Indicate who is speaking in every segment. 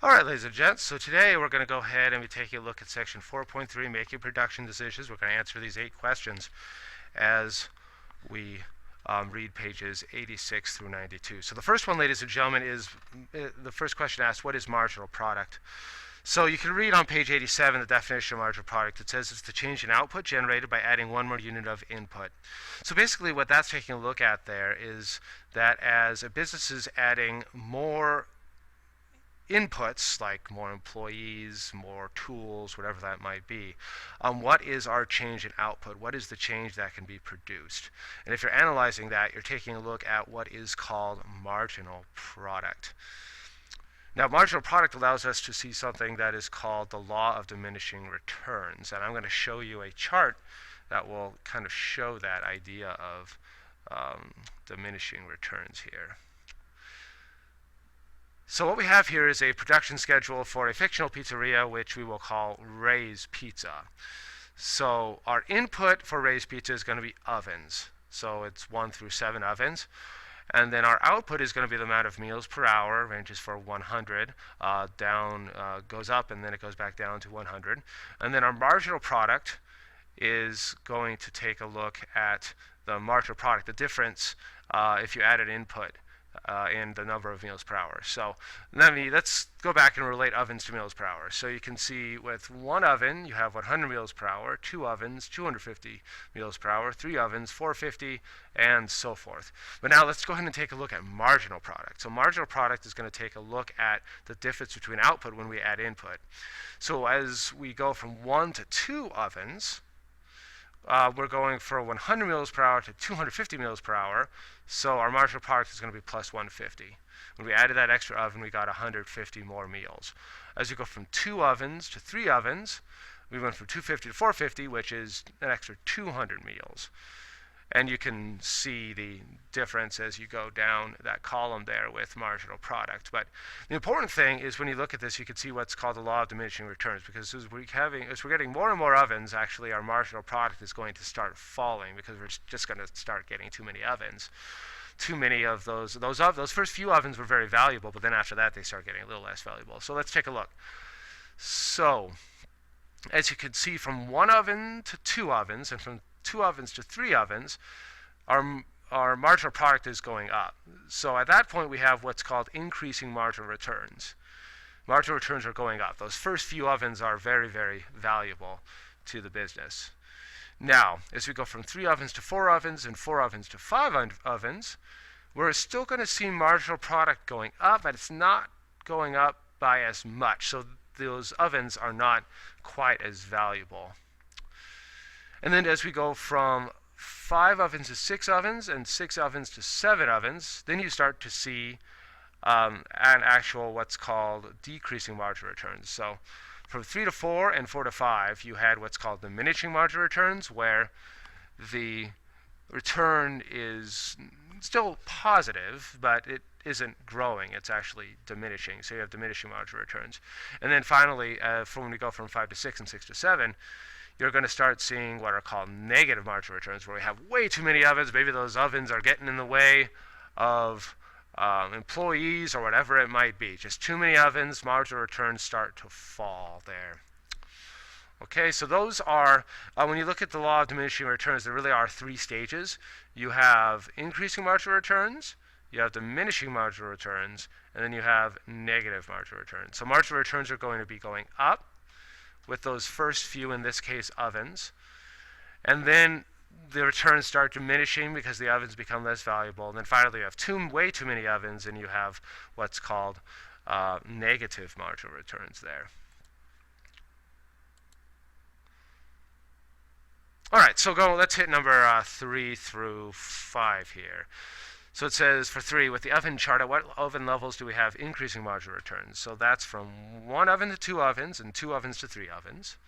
Speaker 1: Alright, ladies and gents, so today we're going to go ahead and be taking a look at section 4.3, making production decisions. We're going to answer these 8 questions as we read pages 86 through 92. So the first one, ladies and gentlemen, is the first question asks, what is marginal product? So you can read on page 87 the definition of marginal product. It says it's the change in output generated by adding one more unit of input. So basically what that's taking a look at there is that as a business is adding more inputs, like more employees, more tools, whatever that might be, what is our change in output? What is the change that can be produced? And if you're analyzing that, you're taking a look at what is called marginal product. Now, marginal product allows us to see something that is called the law of diminishing returns. And I'm going to show you a chart that will kind of show that idea of diminishing returns here. So what we have here is a production schedule for a fictional pizzeria, which we will call Ray's Pizza. So our input for Ray's Pizza is going to be ovens. So it's 1 through 7 ovens. And then our output is going to be the amount of meals per hour, ranges for 100, goes up, and then it goes back down to 100. And then our marginal product is going to take a look at the marginal product, the difference if you add an input in the number of meals per hour. So let's go back and relate ovens to meals per hour. So you can see with one oven you have 100 meals per hour, 2 ovens 250 meals per hour, 3 ovens 450, and so forth. But now let's go ahead and take a look at marginal product. So marginal product is going to take a look at the difference between output when we add input. So as we go from 1 to 2 ovens, we're going from 100 meals per hour to 250 meals per hour, so our marginal product is going to be plus 150. When we added that extra oven, we got 150 more meals. As we go from 2 ovens to 3 ovens, we went from 250 to 450, which is an extra 200 meals. And you can see the difference as you go down that column there with marginal product. But the important thing is when you look at this, you can see what's called the law of diminishing returns, because as we're getting more and more ovens, actually our marginal product is going to start falling because we're just going to start getting too many ovens. Too many of those first few ovens were very valuable, but then after that they start getting a little less valuable. So let's take a look. So as you can see, from 1 oven to 2 ovens, and from 2 ovens to 3 ovens, our marginal product is going up. So at that point we have what's called increasing marginal returns. Marginal returns are going up. Those first few ovens are very, very valuable to the business. Now, as we go from 3 ovens to 4 ovens and 4 ovens to 5 ovens, we're still going to see marginal product going up, but it's not going up by as much. So those ovens are not quite as valuable. And then as we go from 5 ovens to 6 ovens and 6 ovens to 7 ovens, then you start to see an actual what's called decreasing marginal returns. So from 3 to 4 and 4 to 5, you had what's called diminishing marginal returns, where the return is still positive, but it isn't growing. It's actually diminishing. So you have diminishing marginal returns. And then finally, when we go from 5 to 6 and 6 to 7, you're going to start seeing what are called negative marginal returns, where we have way too many ovens. Maybe those ovens are getting in the way of employees or whatever it might be. Just too many ovens, marginal returns start to fall there. Okay, so those are, when you look at the law of diminishing returns, there really are 3 stages. You have increasing marginal returns, you have diminishing marginal returns, and then you have negative marginal returns. So marginal returns are going to be going up with those first few, in this case, ovens. And then the returns start diminishing because the ovens become less valuable. And then finally, you have way too many ovens, and you have what's called negative marginal returns there. All right, so let's hit number 3 through 5 here. So it says for 3, with the oven chart, at what oven levels do we have increasing marginal returns? So that's from 1 oven to 2 ovens and 2 ovens to 3 ovens.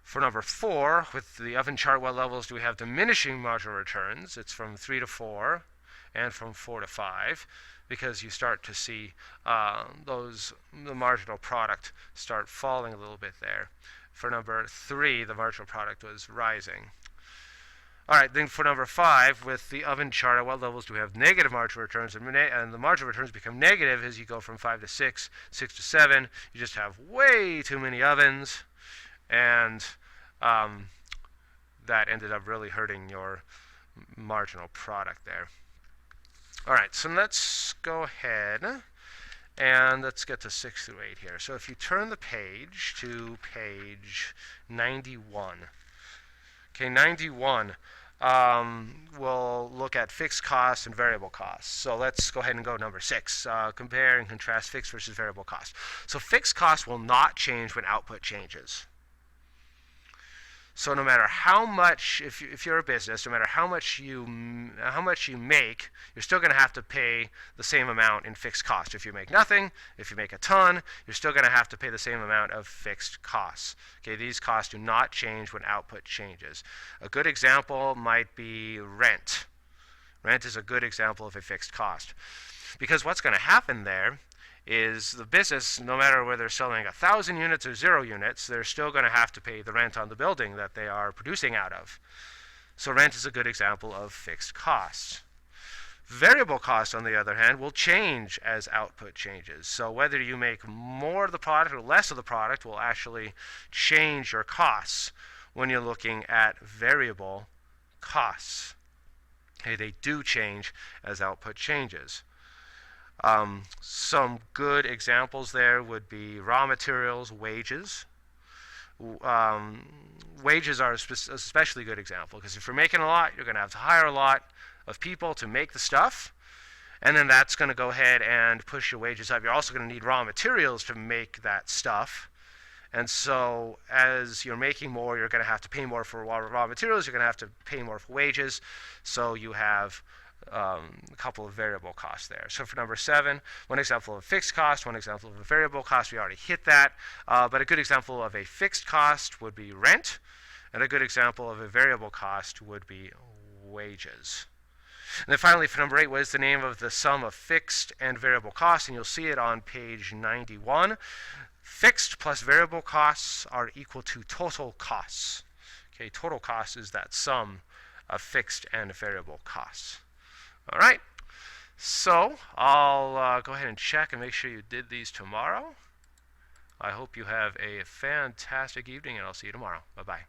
Speaker 1: For number 4, with the oven chart, what levels do we have diminishing marginal returns? It's from 3 to 4 and from 4 to 5, because you start to see the marginal product start falling a little bit there. For number 3, the marginal product was rising. All right, then for number 5, with the oven chart, at what levels do we have negative marginal returns? And the marginal returns become negative as you go from 5 to 6, 6 to 7. You just have way too many ovens, and that ended up really hurting your marginal product there. All right, so let's go ahead and let's get to 6 through 8 here. So if you turn the page to page 91, okay, 91, we'll look at fixed costs and variable costs. So let's go ahead and go number 6, compare and contrast fixed versus variable costs. So fixed costs will not change when output changes. So no matter how much, if you're a business, no matter how much you make, you're still going to have to pay the same amount in fixed cost. If you make nothing, if you make a ton, you're still going to have to pay the same amount of fixed costs. Okay, these costs do not change when output changes. A good example might be rent. Rent is a good example of a fixed cost, because what's going to happen there is the business, no matter whether they're selling 1,000 units or 0 units, they're still going to have to pay the rent on the building that they are producing out of. So rent is a good example of fixed costs. Variable costs, on the other hand, will change as output changes. So whether you make more of the product or less of the product will actually change your costs when you're looking at variable costs. Okay, they do change as output changes. Some good examples there would be raw materials, wages. Wages are a especially good example, because if you're making a lot, you're going to have to hire a lot of people to make the stuff, and then that's going to go ahead and push your wages up. You're also going to need raw materials to make that stuff, and so as you're making more, you're going to have to pay more for raw materials, you're going to have to pay more for wages, so you have a couple of variable costs there. So for number 7, one example of a fixed cost, one example of a variable cost. We already hit that, but a good example of a fixed cost would be rent, and a good example of a variable cost would be wages. And then finally, for number 8, what is the name of the sum of fixed and variable costs? And you'll see it on page 91. Fixed plus variable costs are equal to total costs. Okay, total cost is that sum of fixed and variable costs. All right, so I'll go ahead and check and make sure you did these tomorrow. I hope you have a fantastic evening, and I'll see you tomorrow. Bye-bye.